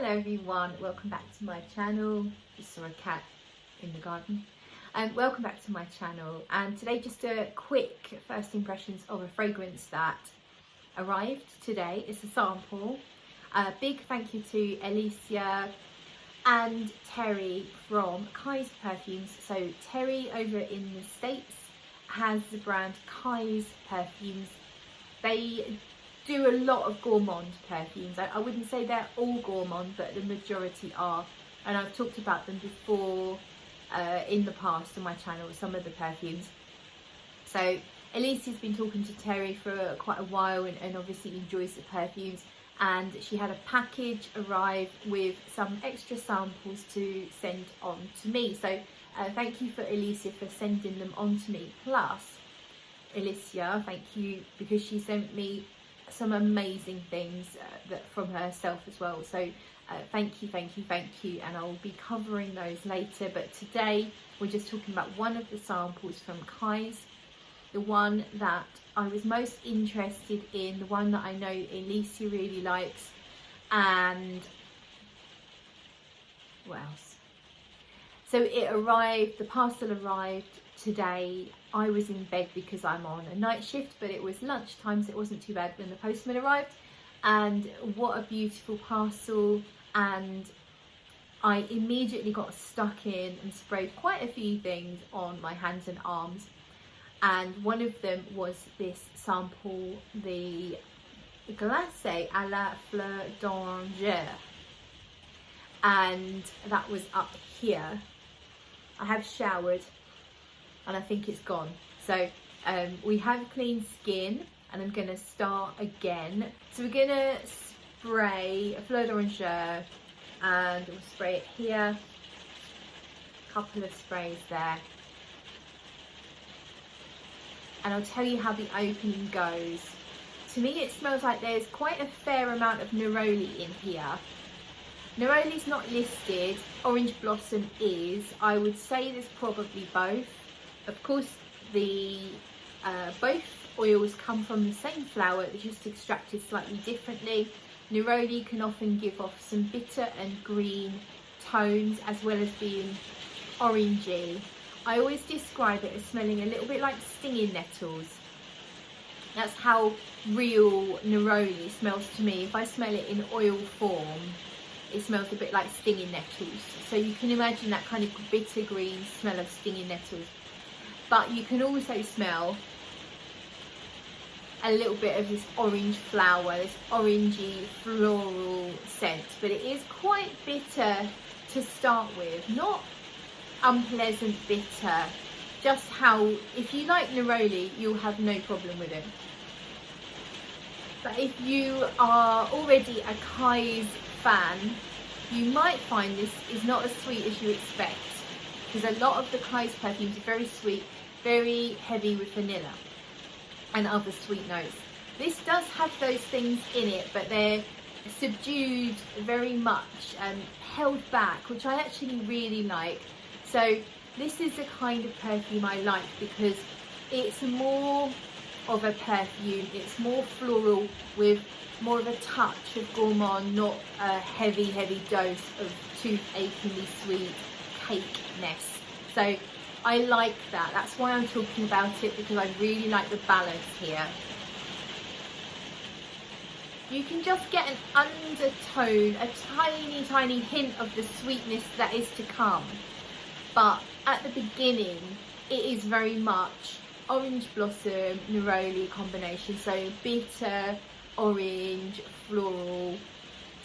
Hello everyone, welcome back to my channel. Just saw a cat in the garden. Welcome back to my channel, and today just a quick first impressions of a fragrance that arrived today. It's a sample. Big thank you to Alicia and Terry from Kyse Perfumes. So Terry over in the States has the brand Kyse Perfumes. They do a lot of gourmand perfumes. I wouldn't say they're all gourmand, but the majority are, and I've talked about them before in the past on my channel, some of the perfumes. So Alicia's been talking to Terry for quite a while and obviously enjoys the perfumes, and she had a package arrive with some extra samples to send on to me. So thank you for Alicia for sending them on to me. Plus Alicia, thank you, because she sent me some amazing things that from herself as well. So thank you, and I'll be covering those later. But today we're just talking about one of the samples from Kyse, the one that I was most interested in, the one that I know Alicia really likes, and what else? So it arrived, the parcel arrived today. I was in bed because I'm on a night shift, but it was lunchtime, so it wasn't too bad when the postman arrived. And what a beautiful parcel, and I immediately got stuck in and sprayed quite a few things on my hands and arms, and one of them was this sample, the Glacé à la Fleur d'Oranger, and that was up here. I have showered and I think it's gone. So we have clean skin, and I'm going to start again. So we're going to spray a Fleur d'Oranger, and we'll spray it here, a couple of sprays there, and I'll tell you how the opening goes. To me it smells like there's quite a fair amount of neroli in here. Neroli's not listed, orange blossom is. I would say there's probably both. Of course, the both oils come from the same flower, they're just extracted slightly differently. Neroli can often give off some bitter and green tones, as well as being orangey. I always describe it as smelling a little bit like stinging nettles. That's how real neroli smells to me. If I smell it in oil form, it smells a bit like stinging nettles. So you can imagine that kind of bitter green smell of stinging nettles. But you can also smell a little bit of this orange flower, this orangey floral scent, but it is quite bitter to start with, not unpleasant bitter, just how, if you like neroli, you'll have no problem with it. But if you are already a Kyse fan, you might find this is not as sweet as you expect, because a lot of the Kyse perfumes are very sweet, very heavy with vanilla and other sweet notes. This does have those things in it, but they're subdued very much and held back, which I actually really like. So this is the kind of perfume I like, because it's more of a perfume, it's more floral with more of a touch of gourmand, not a heavy dose of tooth-achingly sweet cakeness. So I like that. That's why I'm talking about it, because I really like the balance here. You can just get an undertone, a tiny hint of the sweetness that is to come. But at the beginning, it is very much orange blossom, neroli combination. So bitter, orange, floral,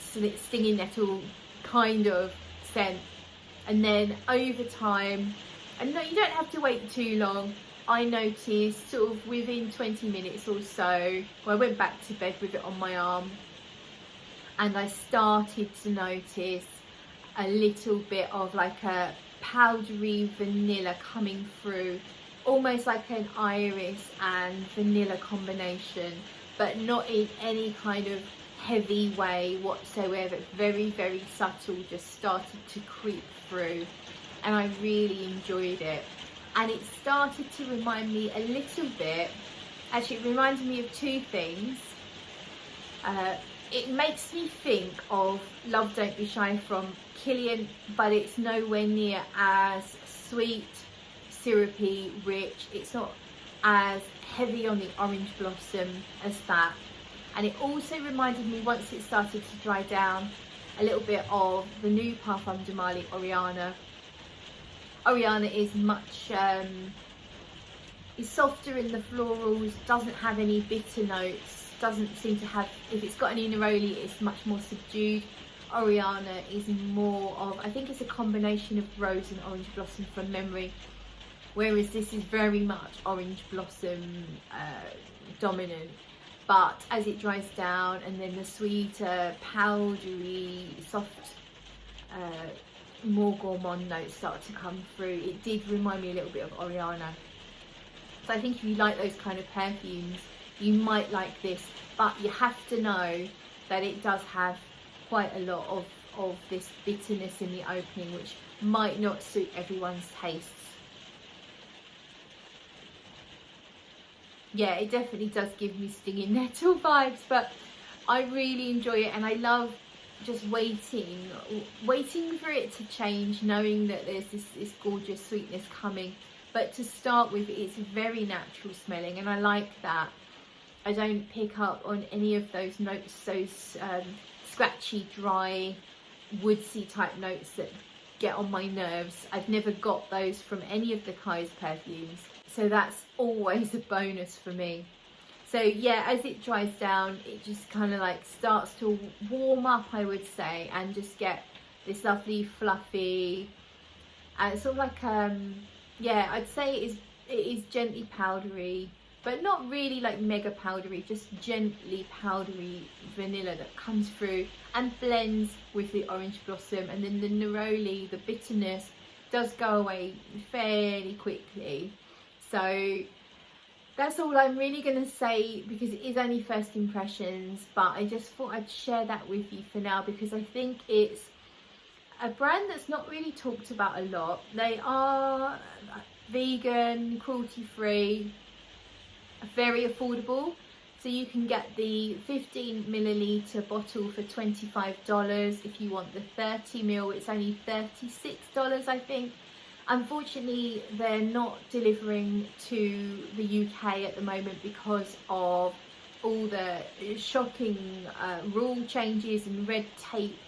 stinging nettle kind of scent. And then over time, and no, you don't have to wait too long. I noticed sort of within 20 minutes or so, well, I went back to bed with it on my arm, and I started to notice a little bit of like a powdery vanilla coming through, almost like an iris and vanilla combination, but not in any kind of heavy way whatsoever. Very subtle, just started to creep through, and I really enjoyed it. And it started to remind me a little bit, actually it reminded me of two things. it makes me think of Love Don't Be Shy from Killian, but it's nowhere near as sweet, syrupy, rich. It's not as heavy on the orange blossom as that. And it also reminded me, once it started to dry down, a little bit of the new Parfum de Marly, Oriana. Oriana is much is softer in the florals, doesn't have any bitter notes, doesn't seem to have, if it's got any neroli, it's much more subdued. Oriana is more of, I think it's a combination of rose and orange blossom from memory, whereas this is very much orange blossom dominant. But as it dries down, and then the sweeter, powdery, soft, more gourmand notes start to come through, it did remind me a little bit of Oriana. So I think if you like those kind of perfumes, you might like this, but you have to know that it does have quite a lot of this bitterness in the opening, which might not suit everyone's tastes. Yeah, it definitely does give me stinging nettle vibes, but I really enjoy it, and I love just waiting for it to change, knowing that there's this gorgeous sweetness coming. But to start with, it's very natural smelling, and I like that. I don't pick up on any of those notes, those scratchy, dry, woodsy type notes that get on my nerves. I've never got those from any of the Kyse perfumes, so that's always a bonus for me. So yeah, as it dries down, it just kind of like starts to warm up, I would say, and just get this lovely fluffy, and sort of like yeah, I'd say it is gently powdery, but not really like mega powdery, just gently powdery vanilla that comes through and blends with the orange blossom, and then the neroli, the bitterness, does go away fairly quickly. So that's all I'm really going to say, because it is only first impressions, but I just thought I'd share that with you for now, because I think it's a brand that's not really talked about a lot. They are vegan, cruelty free, very affordable. So you can get the 15ml bottle for $25. If you want the 30ml, it's only $36, I think. Unfortunately, they're not delivering to the UK at the moment because of all the shocking rule changes and red tape.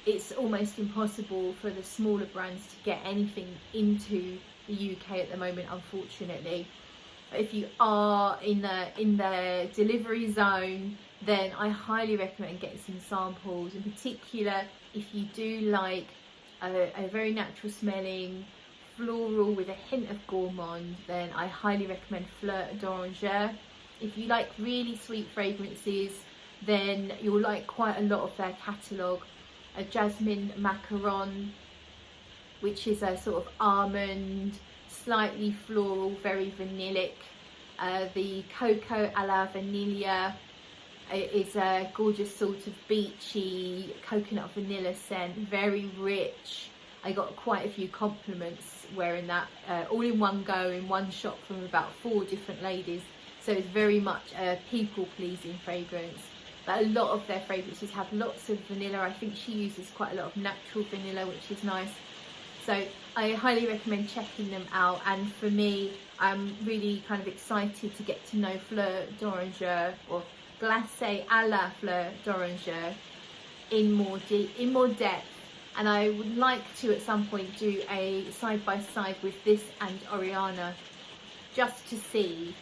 It's almost impossible for the smaller brands to get anything into the UK at the moment, unfortunately. If you are in the delivery zone, then I highly recommend getting some samples. In particular, if you do like a very natural smelling floral with a hint of gourmand, then I highly recommend Fleur d'Oranger. If you like really sweet fragrances, then you'll like quite a lot of their catalogue. A jasmine macaron, which is a sort of almond, slightly floral, very vanillic. The cocoa a la vanilla is a gorgeous sort of beachy coconut vanilla scent, very rich. I got quite a few compliments wearing that all in one go, in one shot, from about 4 different ladies. So it's very much a people pleasing fragrance. But a lot of their fragrances have lots of vanilla. I think she uses quite a lot of natural vanilla, which is nice. So I highly recommend checking them out. And for me, I'm really kind of excited to get to know Fleur d'Oranger, or Glacé à la Fleur d'Oranger, in more depth. And I would like to at some point do a side-by-side with this and Oriana, just to see.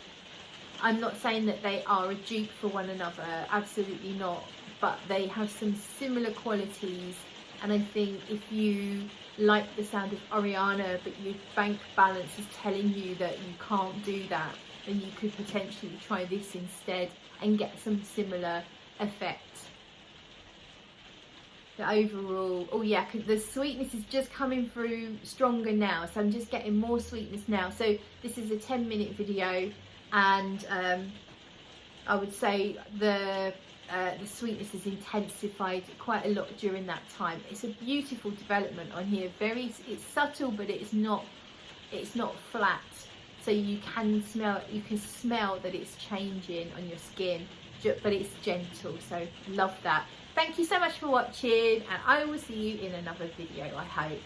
I'm not saying that they are a dupe for one another, absolutely not, but they have some similar qualities. And I think if you like the sound of Oriana, but your bank balance is telling you that you can't do that, then you could potentially try this instead and get some similar effect. The overall, oh yeah, because the sweetness is just coming through stronger now, so I'm just getting more sweetness now. So this is a 10-minute video, and I would say the sweetness has intensified quite a lot during that time. It's a beautiful development on here. It's subtle, but it's not flat. So you can smell that it's changing on your skin. but it's gentle, so love that. Thank you so much for watching, and I will see you in another video, I hope.